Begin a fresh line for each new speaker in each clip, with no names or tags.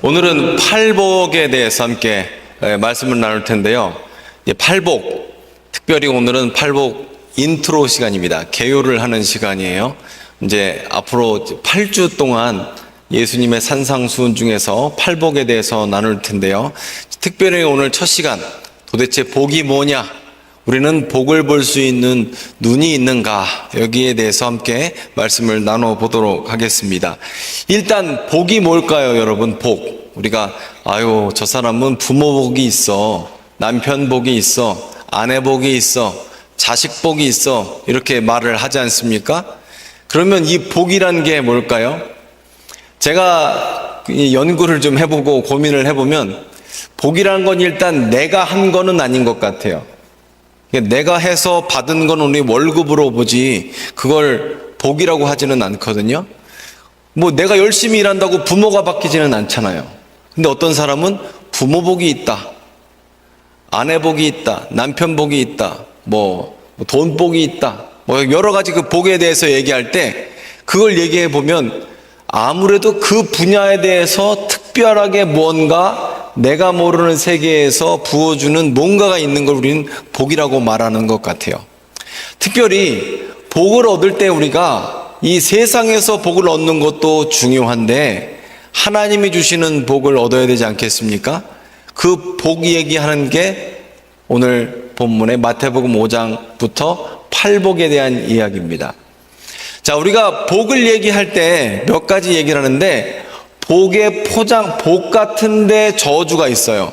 오늘은 팔복에 대해서 함께 말씀을 나눌 텐데요. 팔복, 특별히 오늘은 팔복 인트로 시간입니다. 개요를 하는 시간이에요. 이제 앞으로 8주 동안 예수님의 산상수훈 중에서 팔복에 대해서 나눌 텐데요. 특별히 오늘 첫 시간, 도대체 복이 뭐냐? 우리는 복을 볼 수 있는 눈이 있는가? 여기에 대해서 함께 말씀을 나눠보도록 하겠습니다. 일단 복이 뭘까요, 여러분? 복. 우리가 저 사람은 부모 복이 있어, 남편 복이 있어, 아내 복이 있어, 자식 복이 있어, 이렇게 말을 하지 않습니까? 그러면 이 복이란 게 뭘까요? 제가 연구를 좀 해보고 고민을 해보면 복이란 건 일단 내가 한 거는 아닌 것 같아요. 내가 해서 받은 건 우리 월급으로 보지 그걸 복이라고 하지는 않거든요. 내가 열심히 일한다고 부모가 바뀌지는 않잖아요. 근데 어떤 사람은 부모 복이 있다, 아내 복이 있다, 남편 복이 있다, 돈 복이 있다, 여러 가지 그 복에 대해서 얘기할 때 그걸 얘기해 보면 아무래도 그 분야에 대해서 특별하게 뭔가 내가 모르는 세계에서 부어주는 뭔가가 있는 걸 우리는 복이라고 말하는 것 같아요. 특별히 복을 얻을 때 우리가 이 세상에서 복을 얻는 것도 중요한데 하나님이 주시는 복을 얻어야 되지 않겠습니까? 그 복 얘기하는 게 오늘 본문의 마태복음 5장부터 팔복에 대한 이야기입니다. 자, 우리가 복을 얘기할 때 몇 가지 얘기를 하는데 복의 포장, 복 같은데 저주가 있어요.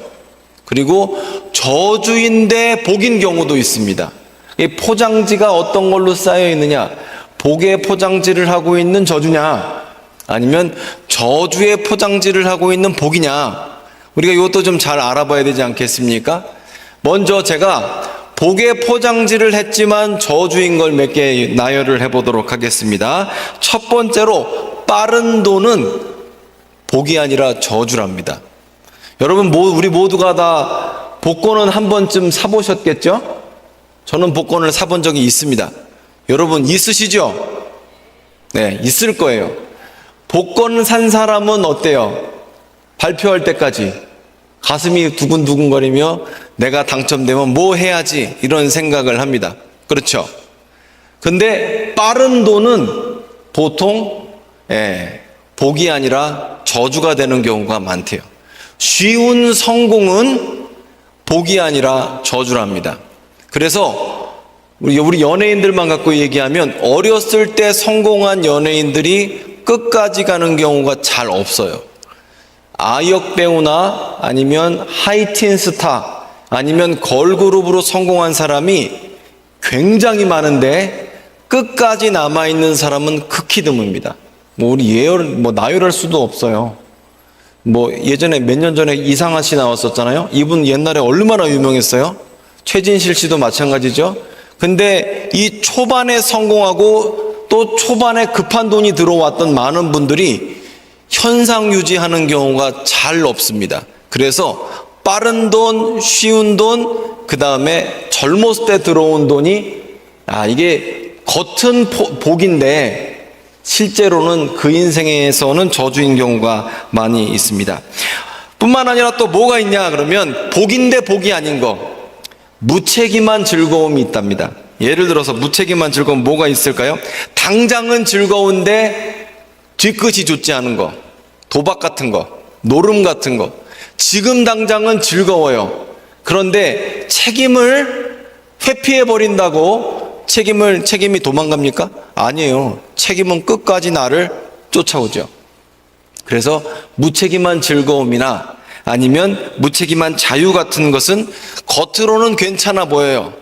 그리고 저주인데 복인 경우도 있습니다. 이 포장지가 어떤 걸로 쌓여 있느냐? 복의 포장지를 하고 있는 저주냐? 아니면 저주의 포장지를 하고 있는 복이냐? 우리가 이것도 좀 잘 알아봐야 되지 않겠습니까? 먼저 제가 복의 포장지를 했지만 저주인 걸 몇 개 나열을 해보도록 하겠습니다. 첫 번째로 빠른 돈은 복이 아니라 저주랍니다. 여러분, 우리 모두가 다 복권은 한 번쯤 사보셨겠죠? 저는 복권을 사본 적이 있습니다. 여러분 있으시죠? 네, 있을 거예요. 복권 산 사람은 어때요? 발표할 때까지 가슴이 두근두근거리며 내가 당첨되면 뭐 해야지 이런 생각을 합니다. 그렇죠? 근데 빠른 돈은 보통 복이 아니라 저주가 되는 경우가 많대요. 쉬운 성공은 복이 아니라 저주랍니다. 그래서 우리 연예인들만 갖고 얘기하면 어렸을 때 성공한 연예인들이 끝까지 가는 경우가 잘 없어요. 아역 배우나 아니면 하이틴 스타 아니면 걸그룹으로 성공한 사람이 굉장히 많은데 끝까지 남아있는 사람은 극히 드뭅니다. 우리 나열할 수도 없어요. 예전에 몇 년 전에 이상하 씨 나왔었잖아요. 이분 옛날에 얼마나 유명했어요? 최진실 씨도 마찬가지죠. 근데 이 초반에 성공하고 또 초반에 급한 돈이 들어왔던 많은 분들이 현상 유지하는 경우가 잘 없습니다. 그래서 빠른 돈, 쉬운 돈, 그 다음에 젊었을 때 들어온 돈이 이게 겉은 복인데 실제로는 그 인생에서는 저주인 경우가 많이 있습니다. 뿐만 아니라 또 뭐가 있냐 그러면 복인데 복이 아닌 거, 무책임한 즐거움이 있답니다. 예를 들어서 무책임한 즐거움 뭐가 있을까요? 당장은 즐거운데 뒤끝이 좋지 않은 거, 도박 같은 거, 노름 같은 거. 지금 당장은 즐거워요. 그런데 책임을 회피해버린다고 책임이 도망갑니까? 아니에요. 책임은 끝까지 나를 쫓아오죠. 그래서 무책임한 즐거움이나 아니면 무책임한 자유 같은 것은 겉으로는 괜찮아 보여요.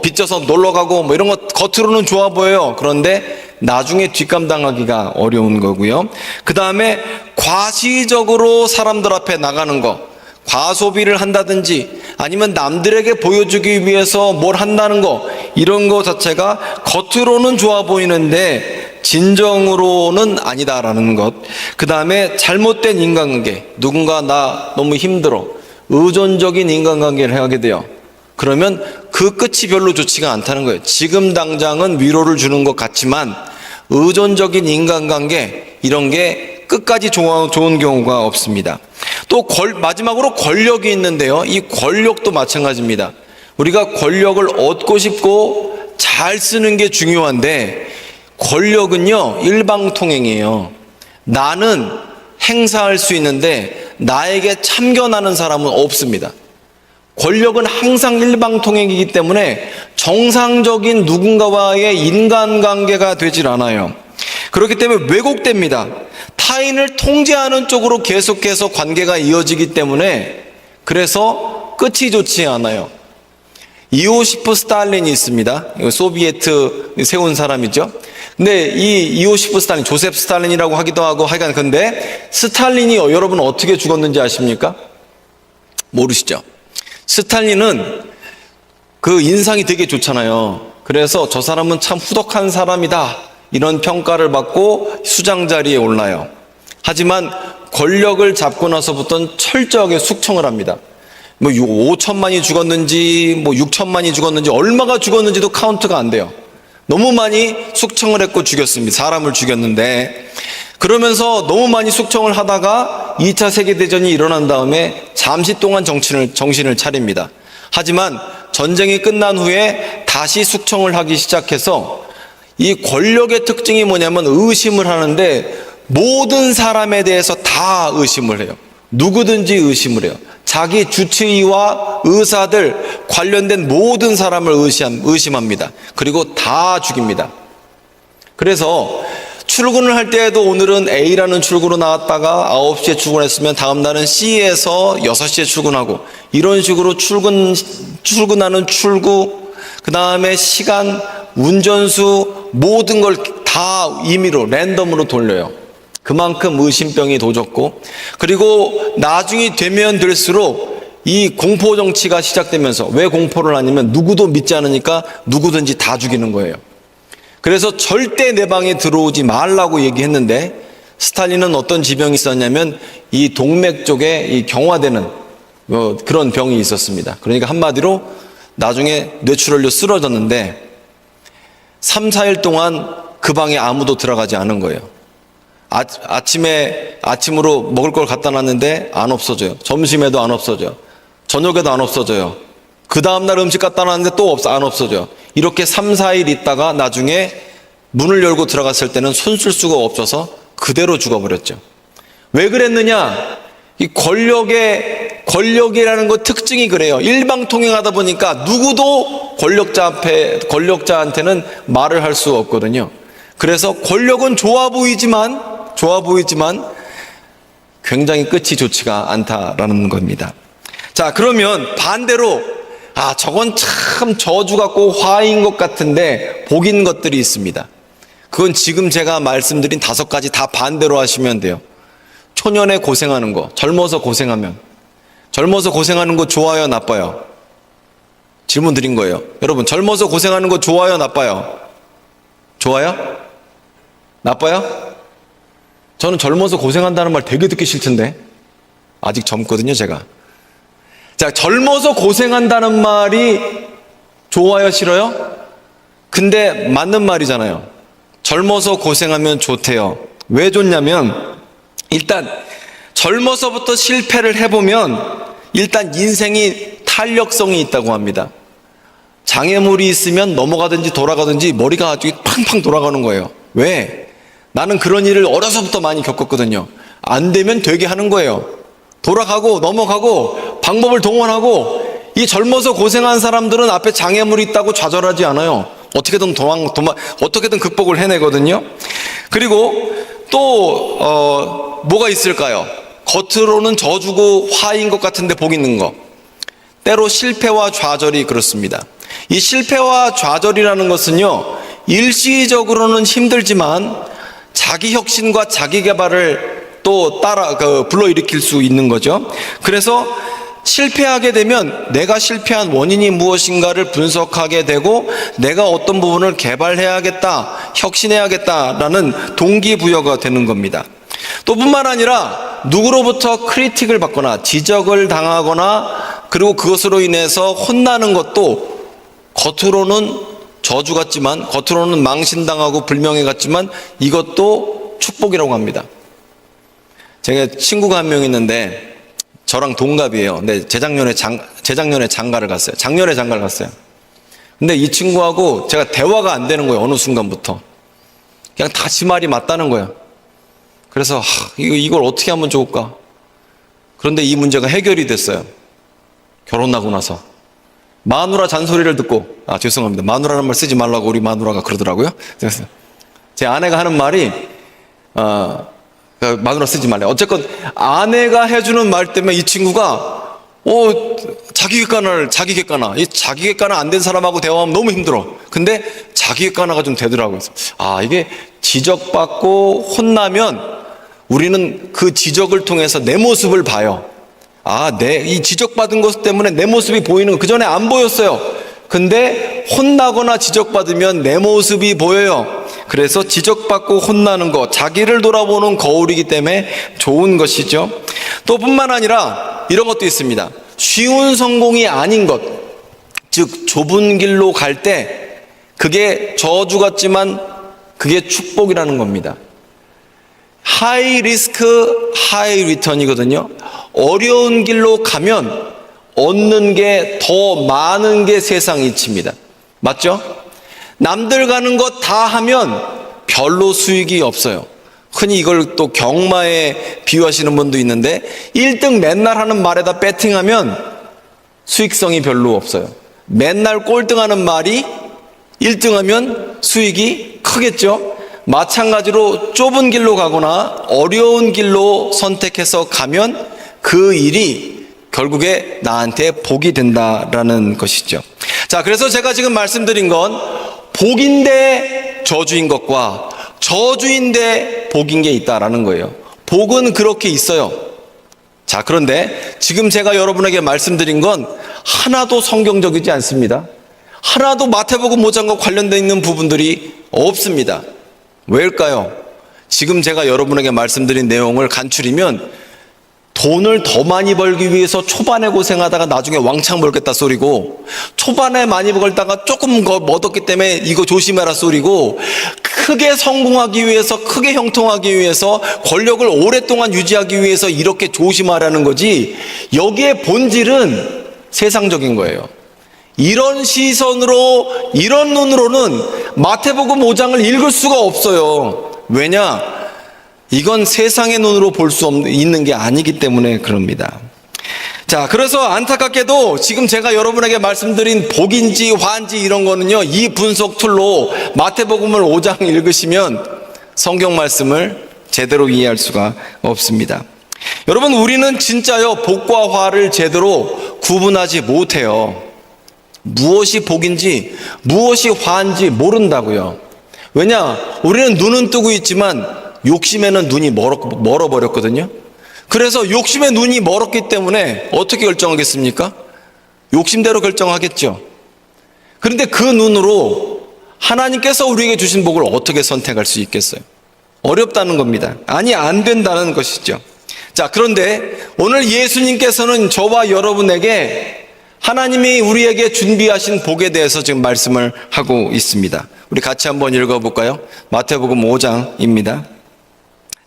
빚져서 놀러가고 이런 거 겉으로는 좋아 보여요. 그런데 나중에 뒷감당하기가 어려운 거고요. 그 다음에 과시적으로 사람들 앞에 나가는 거, 과소비를 한다든지 아니면 남들에게 보여주기 위해서 뭘 한다는 거, 이런 거 자체가 겉으로는 좋아 보이는데 진정으로는 아니다라는 것. 그 다음에 잘못된 인간관계, 누군가 나 너무 힘들어, 의존적인 인간관계를 하게 돼요. 그러면 그 끝이 별로 좋지가 않다는 거예요. 지금 당장은 위로를 주는 것 같지만 의존적인 인간관계, 이런 게 끝까지 좋은 경우가 없습니다. 또 마지막으로 권력이 있는데요. 이 권력도 마찬가지입니다. 우리가 권력을 얻고 싶고 잘 쓰는 게 중요한데 권력은요, 일방통행이에요. 나는 행사할 수 있는데 나에게 참견하는 사람은 없습니다. 권력은 항상 일방통행이기 때문에 정상적인 누군가와의 인간관계가 되질 않아요. 그렇기 때문에 왜곡됩니다. 타인을 통제하는 쪽으로 계속해서 관계가 이어지기 때문에 그래서 끝이 좋지 않아요. 이오시프 스탈린이 있습니다. 소비에트 세운 사람이죠. 근데 이 이오시프 스탈린, 조셉 스탈린이라고 하기도 하고 하여간 근데 스탈린이 여러분 어떻게 죽었는지 아십니까? 모르시죠? 스탈린은 그 인상이 되게 좋잖아요. 그래서 저 사람은 참 후덕한 사람이다, 이런 평가를 받고 수장 자리에 올라요. 하지만 권력을 잡고 나서부터는 철저하게 숙청을 합니다. 뭐 5천만이 죽었는지 뭐 6천만이 죽었는지 얼마가 죽었는지도 카운트가 안 돼요. 너무 많이 숙청을 했고 죽였습니다. 사람을 죽였는데, 그러면서 너무 많이 숙청을 하다가 2차 세계대전이 일어난 다음에 잠시 동안 정신을 차립니다. 하지만 전쟁이 끝난 후에 다시 숙청을 하기 시작해서 이 권력의 특징이 뭐냐면 의심을 하는데 모든 사람에 대해서 다 의심을 해요. 누구든지 의심을 해요. 자기 주치의와 의사들 관련된 모든 사람을 의심합니다. 그리고 다 죽입니다. 그래서 출근을 할 때에도 오늘은 A라는 출구로 나왔다가 9시에 출근했으면 다음 날은 C에서 6시에 출근하고, 이런 식으로 출근하는 출구, 그 다음에 시간, 운전수, 모든 걸 다 임의로 랜덤으로 돌려요. 그만큼 의심병이 도졌고, 그리고 나중이 되면 될수록 이 공포 정치가 시작되면서, 왜 공포를 하냐면 누구도 믿지 않으니까 누구든지 다 죽이는 거예요. 그래서 절대 내 방에 들어오지 말라고 얘기했는데, 스탈린은 어떤 지병이 있었냐면 이 동맥 쪽에 이 경화되는 그런 병이 있었습니다. 그러니까 한마디로 나중에 뇌출혈로 쓰러졌는데 3, 4일 동안 그 방에 아무도 들어가지 않은 거예요. 아침으로 먹을 걸 갖다 놨는데 안 없어져요. 점심에도 안 없어져요. 저녁에도 안 없어져요. 그 다음날 음식 갖다 놨는데 또 안 없어져요. 이렇게 3, 4일 있다가 나중에 문을 열고 들어갔을 때는 손 쓸 수가 없어서 그대로 죽어버렸죠. 왜 그랬느냐? 이 권력이라는 것 특징이 그래요. 일방통행하다 보니까 누구도 권력자한테는 말을 할 수 없거든요. 그래서 권력은 좋아 보이지만 굉장히 끝이 좋지가 않다라는 겁니다. 자, 그러면 반대로 저건 참 저주 같고 화인 것 같은데 복인 것들이 있습니다. 그건 지금 제가 말씀드린 5가지 다 반대로 하시면 돼요. 초년에 고생하는 거, 젊어서 고생하는 거 좋아요, 나빠요? 질문 드린 거예요. 여러분, 젊어서 고생하는 거 좋아요, 나빠요? 좋아요? 나빠요? 저는 젊어서 고생한다는 말 되게 듣기 싫던데. 아직 젊거든요, 제가. 자, 젊어서 고생한다는 말이 좋아요, 싫어요? 근데 맞는 말이잖아요. 젊어서 고생하면 좋대요. 왜 좋냐면, 일단 젊어서부터 실패를 해보면 일단 인생이 탄력성이 있다고 합니다. 장애물이 있으면 넘어가든지 돌아가든지 머리가 아주 팡팡 돌아가는 거예요. 왜? 나는 그런 일을 어려서부터 많이 겪었거든요. 안 되면 되게 하는 거예요. 돌아가고 넘어가고 방법을 동원하고. 이 젊어서 고생한 사람들은 앞에 장애물이 있다고 좌절하지 않아요. 어떻게든 어떻게든 극복을 해내거든요. 그리고 또 뭐가 있을까요? 겉으로는 저주고 화인 것 같은데 복 있는 거. 때로 실패와 좌절이 그렇습니다. 이 실패와 좌절이라는 것은요, 일시적으로는 힘들지만 자기 혁신과 자기 개발을 또 불러일으킬 수 있는 거죠. 그래서 실패하게 되면 내가 실패한 원인이 무엇인가를 분석하게 되고 내가 어떤 부분을 개발해야겠다, 혁신해야겠다라는 동기부여가 되는 겁니다. 또 뿐만 아니라 누구로부터 크리틱을 받거나 지적을 당하거나 그리고 그것으로 인해서 혼나는 것도 겉으로는 저주 같지만, 겉으로는 망신당하고 불명예 같지만 이것도 축복이라고 합니다. 제가 친구가 한 명 있는데 저랑 동갑이에요. 근데 재작년에 장가를 갔어요. 작년에 장가를 갔어요. 근데 이 친구하고 제가 대화가 안 되는 거예요. 어느 순간부터. 그냥 다 지 말이 맞다는 거예요. 그래서 이걸 어떻게 하면 좋을까? 그런데 이 문제가 해결이 됐어요. 결혼하고 나서. 마누라 잔소리를 듣고, 죄송합니다. 마누라는 말 쓰지 말라고 우리 마누라가 그러더라고요. 그래서 제 아내가 하는 말이, 마누라 쓰지 말래. 어쨌건 아내가 해주는 말 때문에 이 친구가, 자기 객관화. 이 자기 객관화 안 된 사람하고 대화하면 너무 힘들어. 근데 자기 객관화가 좀 되더라고요. 이게 지적받고 혼나면 우리는 그 지적을 통해서 내 모습을 봐요. 이 지적받은 것 때문에 내 모습이 보이는 거, 그 전에 안 보였어요. 근데 혼나거나 지적받으면 내 모습이 보여요. 그래서 지적받고 혼나는 거, 자기를 돌아보는 거울이기 때문에 좋은 것이죠. 또 뿐만 아니라 이런 것도 있습니다. 쉬운 성공이 아닌 것, 즉 좁은 길로 갈 때 그게 저주 같지만 그게 축복이라는 겁니다. 하이 리스크 하이 리턴이거든요. 어려운 길로 가면 얻는 게 더 많은 게 세상 이치입니다. 맞죠? 남들 가는 거 다 하면 별로 수익이 없어요. 흔히 이걸 또 경마에 비유하시는 분도 있는데 1등 맨날 하는 말에다 배팅하면 수익성이 별로 없어요. 맨날 꼴등하는 말이 1등하면 수익이 크겠죠? 마찬가지로 좁은 길로 가거나 어려운 길로 선택해서 가면 그 일이 결국에 나한테 복이 된다라는 것이죠. 자, 그래서 제가 지금 말씀드린 건 복인데 저주인 것과 저주인데 복인 게 있다라는 거예요. 복은 그렇게 있어요. 자, 그런데 지금 제가 여러분에게 말씀드린 건 하나도 성경적이지 않습니다. 하나도 마태복음 5장과 관련되어 있는 부분들이 없습니다. 왜일까요? 지금 제가 여러분에게 말씀드린 내용을 간추리면 돈을 더 많이 벌기 위해서 초반에 고생하다가 나중에 왕창 벌겠다 소리고, 초반에 많이 벌다가 조금 얻었기 때문에 이거 조심해라 소리고, 크게 성공하기 위해서, 크게 형통하기 위해서, 권력을 오랫동안 유지하기 위해서 이렇게 조심하라는 거지, 여기에 본질은 세상적인 거예요. 이런 시선으로, 이런 눈으로는 마태복음 5장을 읽을 수가 없어요. 왜냐? 이건 세상의 눈으로 볼 수 있는 게 아니기 때문에 그럽니다. 자, 그래서 안타깝게도 지금 제가 여러분에게 말씀드린 복인지 화인지 이런 거는요, 이 분석 툴로 마태복음을 5장 읽으시면 성경 말씀을 제대로 이해할 수가 없습니다. 여러분, 우리는 진짜요, 복과 화를 제대로 구분하지 못해요. 무엇이 복인지 무엇이 화인지 모른다고요. 왜냐? 우리는 눈은 뜨고 있지만 욕심에는 눈이 멀어버렸거든요. 그래서 욕심에 눈이 멀었기 때문에 어떻게 결정하겠습니까? 욕심대로 결정하겠죠. 그런데 그 눈으로 하나님께서 우리에게 주신 복을 어떻게 선택할 수 있겠어요? 어렵다는 겁니다. 아니, 안 된다는 것이죠. 자, 그런데 오늘 예수님께서는 저와 여러분에게 하나님이 우리에게 준비하신 복에 대해서 지금 말씀을 하고 있습니다. 우리 같이 한번 읽어볼까요? 마태복음 5장입니다.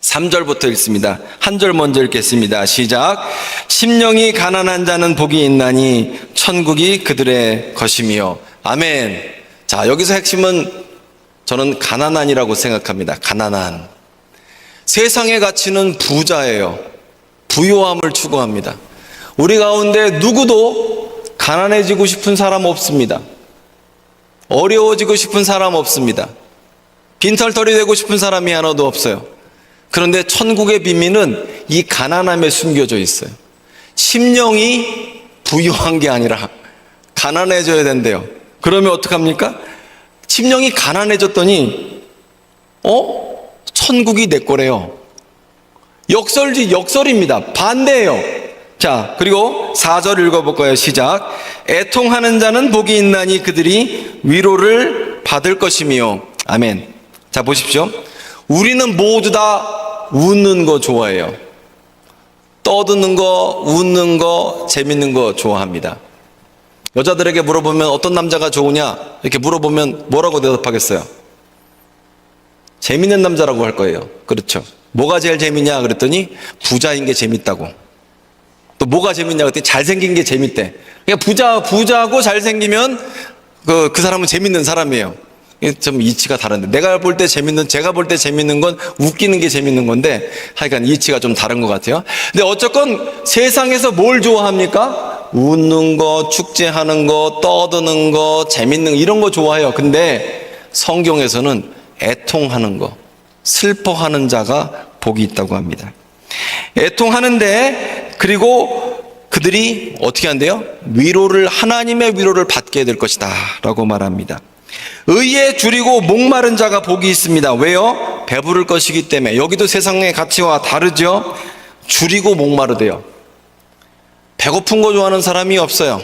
3절부터 읽습니다. 한 절 먼저 읽겠습니다. 시작. 심령이 가난한 자는 복이 있나니 천국이 그들의 것이며. 아멘. 자, 여기서 핵심은 저는 가난한이라고 생각합니다. 가난한. 세상의 가치는 부자예요. 부요함을 추구합니다. 우리 가운데 누구도 가난해지고 싶은 사람 없습니다. 어려워지고 싶은 사람 없습니다. 빈털터리 되고 싶은 사람이 하나도 없어요. 그런데 천국의 비밀은 이 가난함에 숨겨져 있어요. 심령이 부유한 게 아니라 가난해져야 된대요. 그러면 어떡합니까? 심령이 가난해졌더니 천국이 내 거래요. 역설입니다. 반대예요. 자, 그리고 4절 읽어볼까요? 시작. 애통하는 자는 복이 있나니 그들이 위로를 받을 것이며. 아멘. 자, 보십시오. 우리는 모두 다 웃는 거 좋아해요. 떠드는 거, 웃는 거, 재밌는 거 좋아합니다. 여자들에게 물어보면 어떤 남자가 좋으냐? 이렇게 물어보면 뭐라고 대답하겠어요? 재밌는 남자라고 할 거예요. 그렇죠. 뭐가 제일 재밌냐 그랬더니 부자인 게 재밌다고. 또 뭐가 재밌냐 그랬더니 잘생긴 게 재밌대. 그러니까 부자고 잘생기면 그 사람은 재밌는 사람이에요. 좀 이치가 다른데, 제가 볼 때 재밌는 건 웃기는 게 재밌는 건데, 하여간 이치가 좀 다른 것 같아요. 근데 어쨌건 세상에서 뭘 좋아합니까? 웃는 거, 축제하는 거, 떠드는 거, 재밌는 거, 이런 거 좋아해요. 근데 성경에서는 애통하는 거, 슬퍼하는 자가 복이 있다고 합니다. 애통하는데, 그리고 그들이 어떻게 한대요? 하나님의 위로를 받게 될 것이다 라고 말합니다. 의에 줄이고 목마른 자가 복이 있습니다. 왜요? 배부를 것이기 때문에. 여기도 세상의 가치와 다르죠. 줄이고 목마르대요. 배고픈 거 좋아하는 사람이 없어요.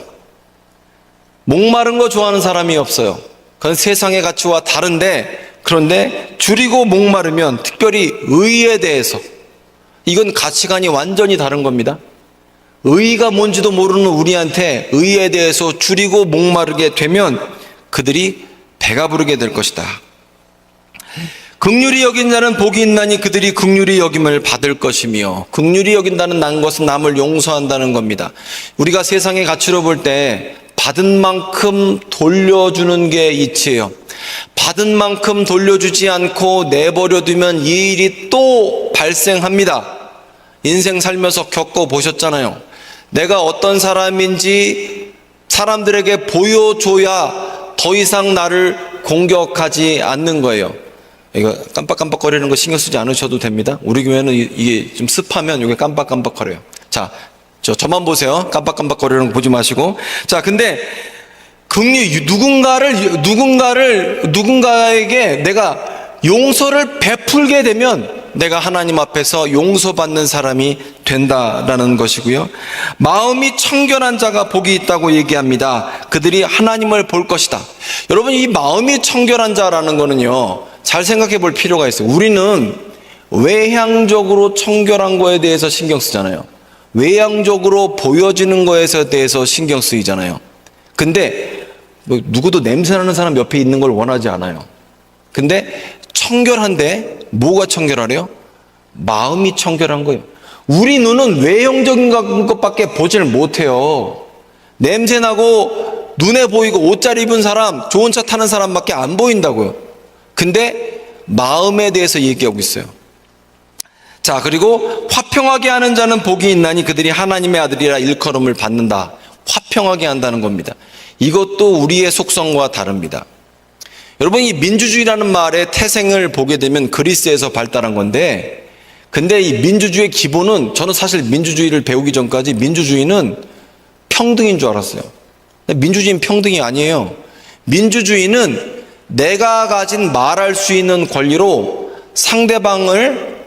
목마른 거 좋아하는 사람이 없어요. 그건 세상의 가치와 다른데, 그런데 줄이고 목마르면, 특별히 의에 대해서, 이건 가치관이 완전히 다른 겁니다. 의가 뭔지도 모르는 우리한테 의에 대해서 줄이고 목마르게 되면 그들이 배가 부르게 될 것이다. 긍휼히 여긴 자는 복이 있나니 그들이 긍휼히 여김을 받을 것이며, 긍휼히 여긴다는 것은 남을 용서한다는 겁니다. 우리가 세상의 가치로 볼 때 받은 만큼 돌려주는 게 이치예요. 받은 만큼 돌려주지 않고 내버려 두면 이 일이 또 발생합니다. 인생 살면서 겪어보셨잖아요. 내가 어떤 사람인지 사람들에게 보여줘야 더 이상 나를 공격하지 않는 거예요. 이거 깜빡깜빡거리는 거 신경 쓰지 않으셔도 됩니다. 우리 교회는 이게 좀 습하면 이게 깜빡깜빡거려요. 자, 저만 보세요. 깜빡깜빡거리는 거 보지 마시고. 자, 근데 누군가에게 내가 용서를 베풀게 되면 내가 하나님 앞에서 용서받는 사람이 된다라는 것이고요. 마음이 청결한 자가 복이 있다고 얘기합니다. 그들이 하나님을 볼 것이다. 여러분, 이 마음이 청결한 자라는 거는요, 잘 생각해 볼 필요가 있어요. 우리는 외향적으로 청결한 거에 대해서 신경 쓰잖아요. 외향적으로 보여지는 거에 대해서 신경 쓰이잖아요. 근데 누구도 냄새나는 사람 옆에 있는 걸 원하지 않아요. 근데 청결한데 뭐가 청결하래요? 마음이 청결한 거예요. 우리 눈은 외형적인 것밖에 보지를 못해요. 냄새나고 눈에 보이고 옷 잘 입은 사람, 좋은 차 타는 사람밖에 안 보인다고요. 근데 마음에 대해서 얘기하고 있어요. 자, 그리고 화평하게 하는 자는 복이 있나니 그들이 하나님의 아들이라 일컬음을 받는다. 화평하게 한다는 겁니다. 이것도 우리의 속성과 다릅니다. 여러분, 이 민주주의라는 말의 태생을 보게 되면 그리스에서 발달한 건데, 근데 이 민주주의의 기본은, 저는 사실 민주주의를 배우기 전까지 민주주의는 평등인 줄 알았어요. 민주주의는 평등이 아니에요. 민주주의는 내가 가진 말할 수 있는 권리로 상대방을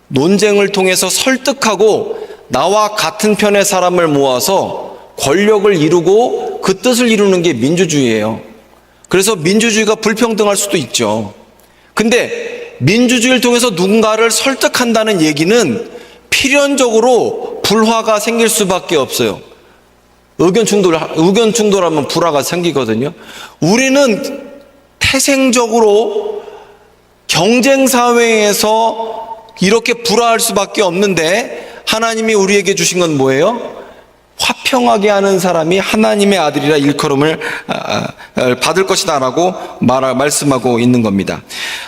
논쟁을 통해서 설득하고 나와 같은 편의 사람을 모아서 권력을 이루고 그 뜻을 이루는 게 민주주의예요. 그래서 민주주의가 불평등할 수도 있죠. 근데 민주주의를 통해서 누군가를 설득한다는 얘기는 필연적으로 불화가 생길 수밖에 없어요. 의견 충돌하면 불화가 생기거든요. 우리는 태생적으로 경쟁 사회에서 이렇게 불화할 수밖에 없는데, 하나님이 우리에게 주신 건 뭐예요? 화평하게 하는 사람이 하나님의 아들이라 일컬음을 받을 것이다 라고 말씀하고 있는 겁니다.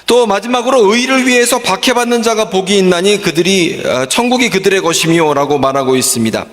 또 마지막으로 의를 위해서 박해받는 자가 복이 있나니 그들이 천국이 그들의 것이며 라고 말하고 있습니다.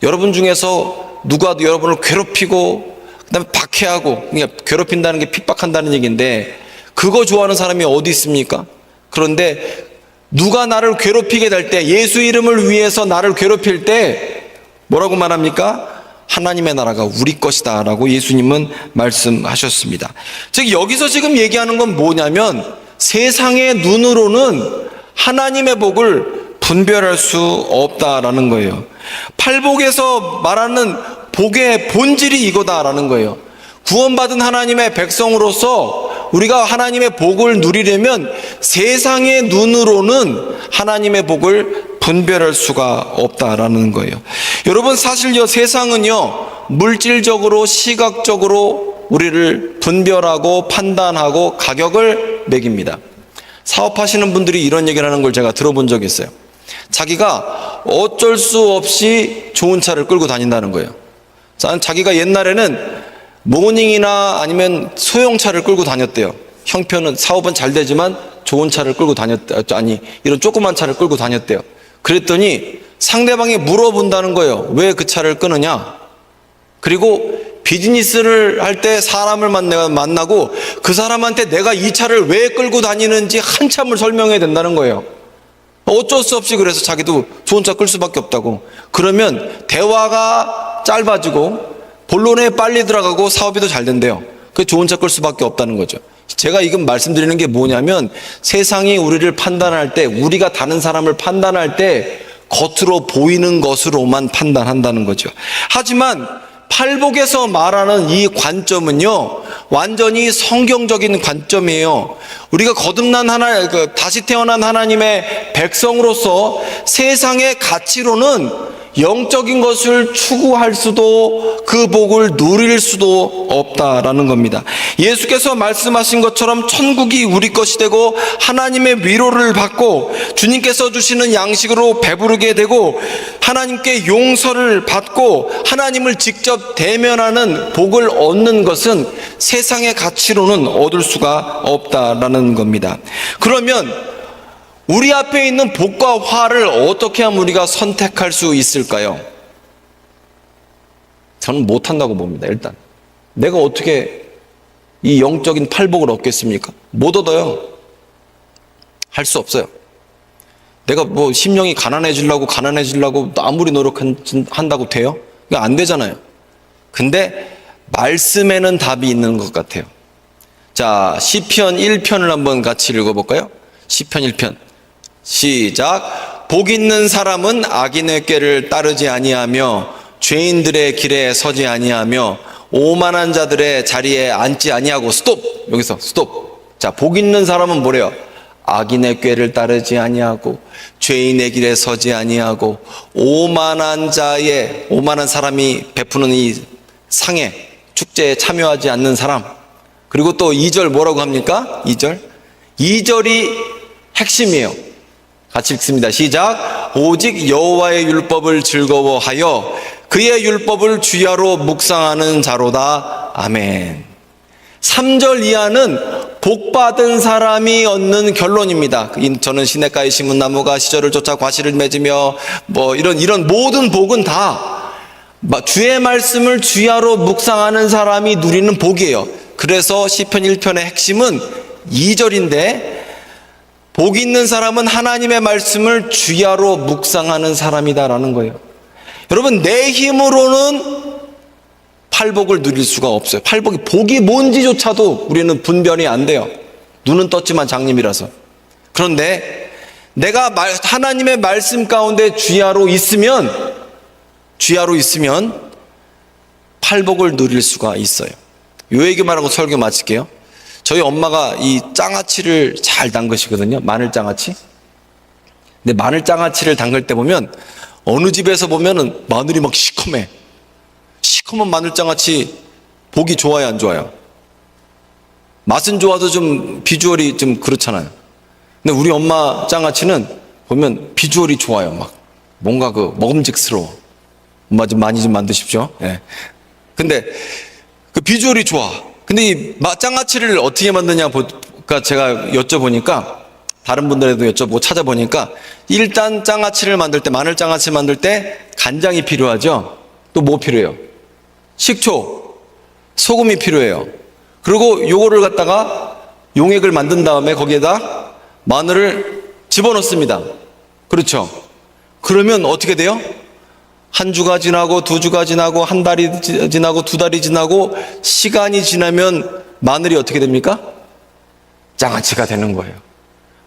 여러분 중에서 누가 여러분을 괴롭히고 그다음에 박해하고, 그러니까 괴롭힌다는 게 핍박한다는 얘기인데, 그거 좋아하는 사람이 어디 있습니까? 그런데 누가 나를 괴롭히게 될 때, 예수 이름을 위해서 나를 괴롭힐 때 뭐라고 말합니까? 하나님의 나라가 우리 것이다 라고 예수님은 말씀하셨습니다. 즉 여기서 지금 얘기하는 건 뭐냐면, 세상의 눈으로는 하나님의 복을 분별할 수 없다라는 거예요. 팔복에서 말하는 복의 본질이 이거다라는 거예요. 구원받은 하나님의 백성으로서 우리가 하나님의 복을 누리려면 세상의 눈으로는 하나님의 복을 분별할 수가 없다라는 거예요. 여러분, 사실요, 세상은요, 물질적으로, 시각적으로 우리를 분별하고 판단하고 가격을 매깁니다. 사업하시는 분들이 이런 얘기를 하는 걸 제가 들어본 적이 있어요. 자기가 어쩔 수 없이 좋은 차를 끌고 다닌다는 거예요. 자기가 옛날에는 모닝이나 아니면 소형차를 끌고 다녔대요. 형편은 사업은 잘 되지만 좋은 차를 끌고 이런 조그만 차를 끌고 다녔대요. 그랬더니 상대방이 물어본다는 거예요. 왜 그 차를 끄느냐? 그리고 비즈니스를 할 때 사람을 만나고 그 사람한테 내가 이 차를 왜 끌고 다니는지 한참을 설명해야 된다는 거예요. 어쩔 수 없이 그래서 자기도 좋은 차 끌 수밖에 없다고. 그러면 대화가 짧아지고 본론에 빨리 들어가고 사업이 더 잘 된대요. 그 좋은 차 끌 수밖에 없다는 거죠. 제가 지금 말씀드리는 게 뭐냐면 세상이 우리를 판단할 때, 우리가 다른 사람을 판단할 때 겉으로 보이는 것으로만 판단한다는 거죠. 하지만 팔복에서 말하는 이 관점은요, 완전히 성경적인 관점이에요. 우리가 거듭난 다시 태어난 하나님의 백성으로서 세상의 가치로는 영적인 것을 추구할 수도 그 복을 누릴 수도 없다라는 겁니다. 예수께서 말씀하신 것처럼 천국이 우리 것이 되고 하나님의 위로를 받고 주님께서 주시는 양식으로 배부르게 되고 하나님께 용서를 받고 하나님을 직접 대면하는 복을 얻는 것은 세상의 가치로는 얻을 수가 없다라는 겁니다. 그러면 우리 앞에 있는 복과 화를 어떻게 하면 우리가 선택할 수 있을까요? 저는 못한다고 봅니다. 일단 내가 어떻게 이 영적인 팔복을 얻겠습니까? 못 얻어요. 할 수 없어요. 내가 뭐 심령이 가난해지려고 아무리 노력한다고 돼요? 이거 안 되잖아요. 근데 말씀에는 답이 있는 것 같아요. 자, 시편 1편을 한번 같이 읽어볼까요? 시편 1편 시작. 복 있는 사람은 악인의 꾀를 따르지 아니하며 죄인들의 길에 서지 아니하며 오만한 자들의 자리에 앉지 아니하고. 스톱. 여기서 스톱. 자, 복 있는 사람은 뭐래요? 악인의 꾀를 따르지 아니하고 죄인의 길에 서지 아니하고 오만한 사람이 베푸는 이 상해 축제에 참여하지 않는 사람. 그리고 또 2절 뭐라고 합니까? 2절이 핵심이에요. 같이 읽습니다. 시작. 오직 여호와의 율법을 즐거워하여 그의 율법을 주야로 묵상하는 자로다. 아멘. 3절 이하는 복받은 사람이 얻는 결론입니다. 저는 시냇가에 심은 나무가 시절을 쫓아 과실을 맺으며 이런 모든 복은 다 주의 말씀을 주야로 묵상하는 사람이 누리는 복이에요. 그래서 시편 1편의 핵심은 2절인데 복 있는 사람은 하나님의 말씀을 주야로 묵상하는 사람이다라는 거예요. 여러분, 내 힘으로는 팔복을 누릴 수가 없어요. 복이 뭔지조차도 우리는 분별이 안 돼요. 눈은 떴지만 장님이라서. 그런데 내가 하나님의 말씀 가운데 주야로 있으면 팔복을 누릴 수가 있어요. 요 얘기만 하고 설교 마칠게요. 저희 엄마가 이 장아찌를 잘 담그시거든요. 마늘장아찌. 근데 마늘장아찌를 담글 때 보면 어느 집에서 보면은 마늘이 막 시커매. 시커먼 마늘장아찌 보기 좋아요, 안 좋아요? 맛은 좋아도 좀 비주얼이 좀 그렇잖아요. 근데 우리 엄마 장아찌는 보면 비주얼이 좋아요. 막 뭔가 먹음직스러워. 엄마 좀 많이 좀 만드십시오. 예. 근데 그 비주얼이 좋아. 근데 이 장아찌를 어떻게 만드냐 제가 여쭤보니까, 다른 분들에도 여쭤보고 찾아보니까, 일단 장아찌를 만들 때, 마늘 장아찌 만들 때 간장이 필요하죠. 또 뭐 필요해요? 식초, 소금이 필요해요. 그리고 요거를 갖다가 용액을 만든 다음에 거기에다 마늘을 집어넣습니다. 그렇죠? 그러면 어떻게 돼요? 한 주가 지나고 두 주가 지나고 한 달이 지나고 두 달이 지나고 시간이 지나면 마늘이 어떻게 됩니까? 장아찌가 되는 거예요.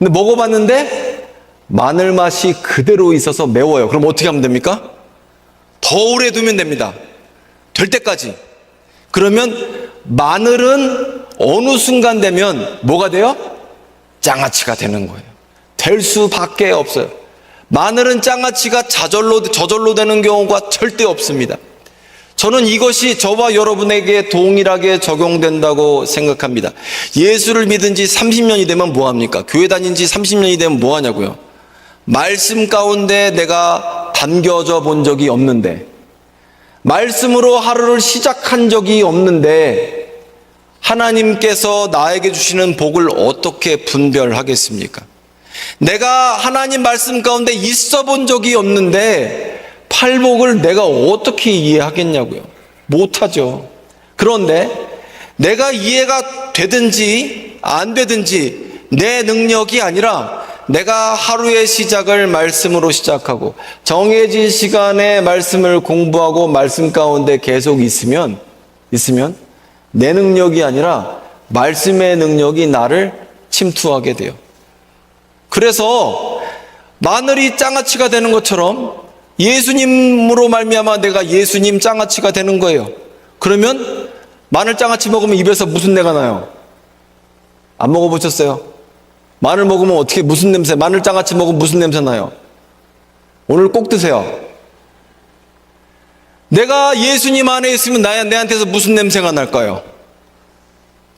근데 먹어봤는데 마늘 맛이 그대로 있어서 매워요. 그럼 어떻게 하면 됩니까? 더 오래 두면 됩니다. 될 때까지. 그러면 마늘은 어느 순간 되면 뭐가 돼요? 장아찌가 되는 거예요. 될 수밖에 없어요. 마늘은 장아찌가 저절로 되는 경우가 절대 없습니다. 저는 이것이 저와 여러분에게 동일하게 적용된다고 생각합니다. 예수를 믿은 지 30년이 되면 뭐합니까? 교회 다닌 지 30년이 되면 뭐하냐고요? 말씀 가운데 내가 담겨져 본 적이 없는데, 말씀으로 하루를 시작한 적이 없는데 하나님께서 나에게 주시는 복을 어떻게 분별하겠습니까? 내가 하나님 말씀 가운데 있어 본 적이 없는데 팔복을 내가 어떻게 이해하겠냐고요? 못하죠. 그런데 내가 이해가 되든지 안 되든지 내 능력이 아니라 내가 하루의 시작을 말씀으로 시작하고 정해진 시간에 말씀을 공부하고 말씀 가운데 계속 있으면 내 능력이 아니라 말씀의 능력이 나를 침투하게 돼요. 그래서 마늘이 장아찌가 되는 것처럼 예수님으로 말미암아 내가 예수님 장아찌가 되는 거예요. 그러면 마늘 장아찌 먹으면 입에서 무슨 내가 나요? 안 먹어보셨어요? 마늘 먹으면 어떻게, 무슨 냄새, 마늘 장아찌 먹으면 무슨 냄새 나요? 오늘 꼭 드세요. 내가 예수님 안에 있으면 내한테서 무슨 냄새가 날까요?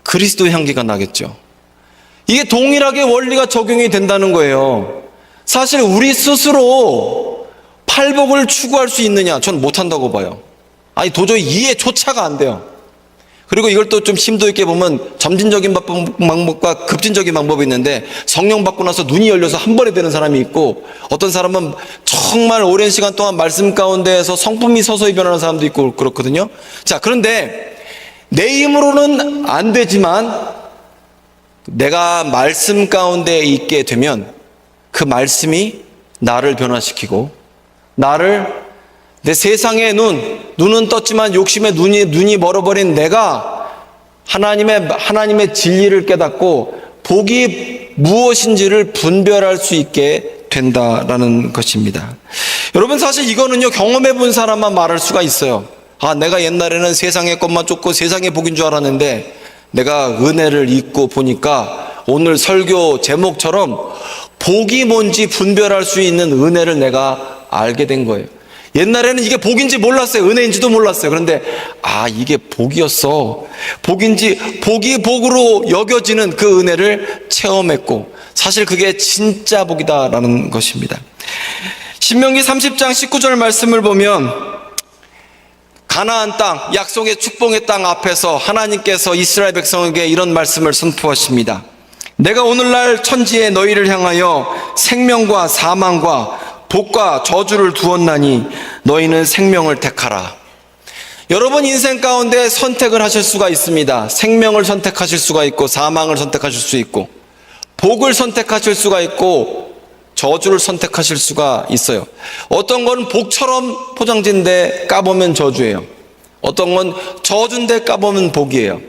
그리스도 향기가 나겠죠. 이게 동일하게 원리가 적용이 된다는 거예요. 사실 우리 스스로 팔복을 추구할 수 있느냐? 전 못한다고 봐요. 아니 도저히 이해조차가 안 돼요. 그리고 이걸 또 좀 심도 있게 보면 점진적인 방법과 급진적인 방법이 있는데, 성령 받고 나서 눈이 열려서 한 번에 되는 사람이 있고, 어떤 사람은 정말 오랜 시간 동안 말씀 가운데에서 성품이 서서히 변하는 사람도 있고 그렇거든요. 자, 그런데 내 힘으로는 안 되지만 내가 말씀 가운데 있게 되면 그 말씀이 나를 변화시키고, 나를 내 세상의 눈은 떴지만 욕심에 눈이 멀어버린 내가 하나님의 진리를 깨닫고 복이 무엇인지를 분별할 수 있게 된다라는 것입니다. 여러분, 사실 이거는요, 경험해 본 사람만 말할 수가 있어요. 아, 내가 옛날에는 세상의 것만 쫓고 세상의 복인 줄 알았는데 내가 은혜를 잊고 보니까 오늘 설교 제목처럼 복이 뭔지 분별할 수 있는 은혜를 내가 알게 된 거예요. 옛날에는 이게 복인지 몰랐어요. 은혜인지도 몰랐어요. 그런데 이게 복이었어. 복이 복으로 여겨지는 그 은혜를 체험했고, 사실 그게 진짜 복이다라는 것입니다. 신명기 30장 19절 말씀을 보면 가나안 땅, 약속의 축복의 땅 앞에서 하나님께서 이스라엘 백성에게 이런 말씀을 선포하십니다. 내가 오늘날 천지에 너희를 향하여 생명과 사망과 복과 저주를 두었나니 너희는 생명을 택하라. 여러분 인생 가운데 선택을 하실 수가 있습니다. 생명을 선택하실 수가 있고, 사망을 선택하실 수 있고, 복을 선택하실 수가 있고, 저주를 선택하실 수가 있어요. 어떤 건 복처럼 포장진데 까보면 저주예요. 어떤 건 저주인데 까보면 복이에요.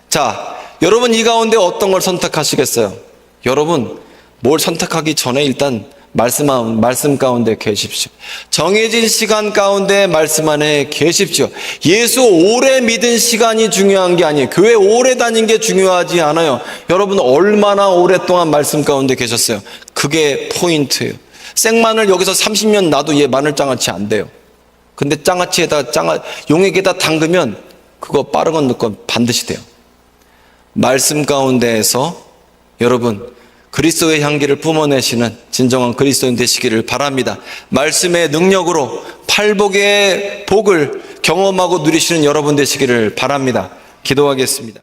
자, 여러분 이 가운데 어떤 걸 선택하시겠어요? 여러분 뭘 선택하기 전에 일단 말씀 가운데 계십시오. 정해진 시간 가운데 말씀 안에 계십시오. 예수 오래 믿은 시간이 중요한 게 아니에요. 교회 오래 다닌 게 중요하지 않아요. 여러분 얼마나 오랫동안 말씀 가운데 계셨어요? 그게 포인트예요. 생마늘 여기서 30년 놔도 얘 마늘장아찌 안 돼요. 근데 용액에다 담그면 그거 빠른 건 늦건 반드시 돼요. 말씀 가운데에서 여러분 그리스도의 향기를 뿜어내시는 진정한 그리스도인 되시기를 바랍니다. 말씀의 능력으로 팔복의 복을 경험하고 누리시는 여러분 되시기를 바랍니다. 기도하겠습니다.